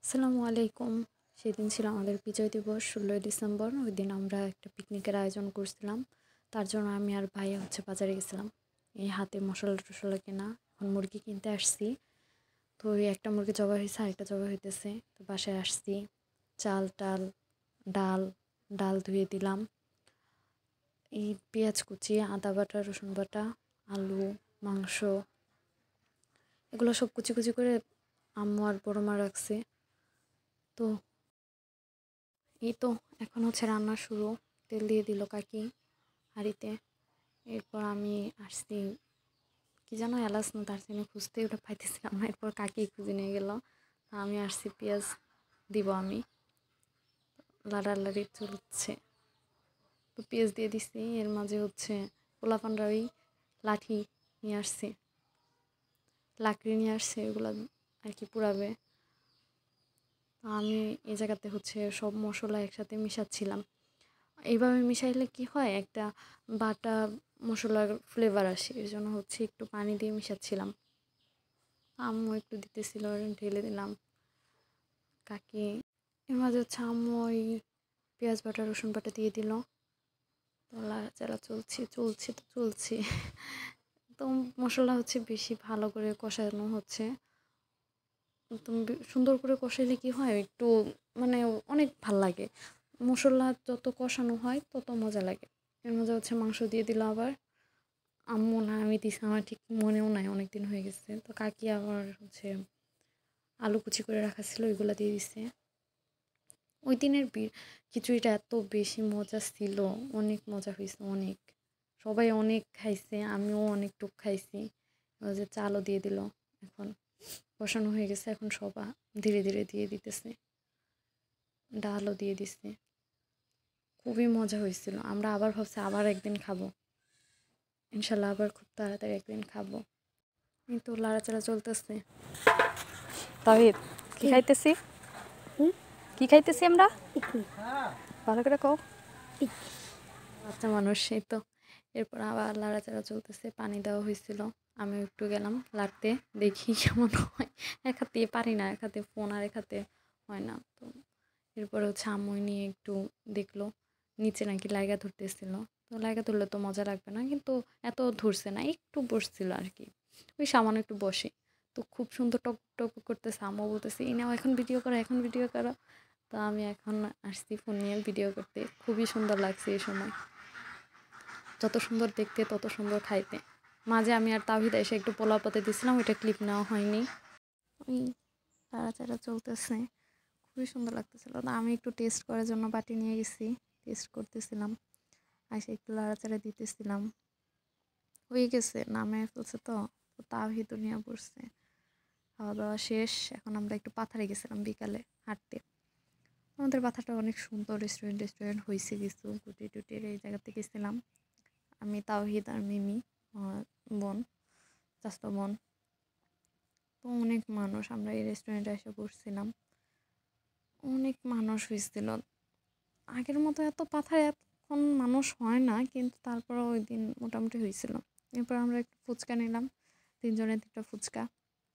আসসালামু আলাইকুম। সেদিন ছিল আমাদের বিজয় দিবস ১৬ই ডিসেম্বর। ওই দিন আমরা একটা পিকনিকের আয়োজন করছিলাম। তার জন্য আমি আর ভাই বাজারে গেছিলাম। এই হাতে মশলা-টশলা কেনা। এখন মুরগি কিনতে আসছি। তো ওই একটা মুরগি জবাই হয়েছে, আরেকটা জবাই হইতেছে। তো বাসায় আসছি। চাল-টাল, ডাল, ডাল ধুয়ে দিলাম। এই পেঁয়াজ কুচি, আদা বাটা, রসুন বাটা, আলু, মাংস এগুলো সব কুচি কুচি করে আম্মু আর বড় মা রাখছে। তো এই তো এখন রান্না শুরু। তেল দিয়ে দিল কাকি হাঁড়িতে। এরপর আমি আসছি, কি যেন এলাচ না দারচিনি খুঁজতে, ওটা পাইতেছিলাম না। এরপর কাকি খুঁজে নিয়ে গেল। আমি আসছি পেঁয়াজ দিব আমি, লাড়ালাড়ি চলছে। তো পেঁয়াজ দিয়ে দিছি। এর মাঝে পোলাপানরা ওই লাঠি নিয়ে আসছে, লাকড়ি নিয়ে আসছে, ওগুলো আর কি পুড়াবে। আমি এই জায়গাতে সব মশলা একসাথে মিশাচ্ছিলাম। এইভাবে মিশাইলে কি হয়, একটা বাটা মশলার ফ্লেভার আসে। এই জন্য একটু পানি দিয়ে মিশাচ্ছিলাম। আম্মু একটু দিতেছিল, ঢেলে দিলাম। কাকি এর মাঝে আম্মু ওই পেঁয়াজ বাটা রসুন বাটা দিয়ে দিল। তো লাড়াচাড়া চলছে। তো মশলা বেশি ভালো করে কষানো হচ্ছে। তুমি সুন্দর করে কষাইলে কি হয়, একটু মানে অনেক ভাল লাগে। মশলা যত কষানো হয় তত মজা লাগে। এর মধ্যে মাংস দিয়ে দিল আবার। আম্মু না আমি দিছি, আমার ঠিক মনেও নাই, অনেক দিন হয়ে গেছে। তো কাকি আবার আলু কুচি করে রাখা ছিল, ওইগুলো দিয়ে দিছে। ওই দিনের খিচুড়িটা এত বেশি মজা ছিল, অনেক মজা হয়েছে, অনেক। সবাই অনেক খাইছে, আমিও অনেকটুক খাইছি। চালও দিয়ে দিল। এখন বসানো হয়ে গেছে, এখন সবাই ধীরে ধীরে দিয়ে দিতেছে। ডালও দিয়ে দিছে। খুবই মজা হয়েছিল। আমরা আবার ভাবছি আবার একদিন খাবো, ইনশাল্লাহ আবার খুব তাড়াতাড়ি একদিন খাবো। এই তো লাড়াচাড়া চলতেছে। তাহিদ, কি খাইতেছি? কি খাইতেছি আমরা? ভালো করে কও। বাচ্চা মানুষ, এই তো। এরপর আবার লাড়াচাড়া চলতেছে। পানি দেওয়া হয়েছিল, আমি একটু গেলাম লাড়তে, দেখি কেমন হয়। এক হাত দিয়ে পারি না, এক হাতে ফোন আর এক হাতে হয় না। তো এরপরে আম্মু নিয়ে একটু দেখলো, নিচে নাকি লাইগা ধরতেছিল। তো লাইগা ধরলে তো মজা লাগবে না, কিন্তু এত ধরছে না, একটু বসছিল আর কি, ওই সামান্য একটু বসে। তো খুব সুন্দর টক টক করতেছে। আম্মু বলতেছে এই নাও, এখন ভিডিও করো, এখন ভিডিও করো। তো আমি এখন আসছি ফোন নিয়ে ভিডিও করতে। খুবই সুন্দর লাগছে এই সময়। যত সুন্দর দেখতে তত সুন্দর খাইতে। মাঝে আমি আর তাওহিদ এসে একটু পোলাও পাতে দিয়েছিলাম, ওইটা ক্লিপ নেওয়া হয়নি। ওই নাড়াচাড়া চলতেছে, খুবই সুন্দর লাগতেছিল। আমি একটু টেস্ট করার জন্য বাটি নিয়ে গেছি, টেস্ট করতেছিলাম। এসে একটু নাড়াচাড়া দিতেছিলাম। হয়ে গেছে, নামে ফেলছে। তো তাওহিদ নিয়ে পড়ছে। খাওয়া দাওয়া শেষ। এখন আমরা একটু পাথারে গেছিলাম বিকালে হাঁটতে। আমাদের পাথারটা অনেক সুন্দর, রেস্টুরেন্ট হয়েছে কিছু, গুটি টুটির এই জায়গাতে গেছিলাম আমি, তাওহিদ আর মিমি, আমার বোন, চাচাতো বোন। তো অনেক মানুষ, আমরা এই রেস্টুরেন্টে এসে বসছিলাম। অনেক মানুষ হয়েছিল। আগের মতো এত পাথারে এখন মানুষ হয় না, কিন্তু তারপরে ওই দিন মোটামুটি হয়েছিল। এরপর আমরা একটু ফুচকা নিলাম, 3 জনের 3টা ফুচকা।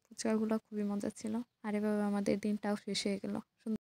ফুচকাগুলো খুবই মজা ছিল। আর এভাবে আমাদের দিনটাও শেষ হয়ে গেল।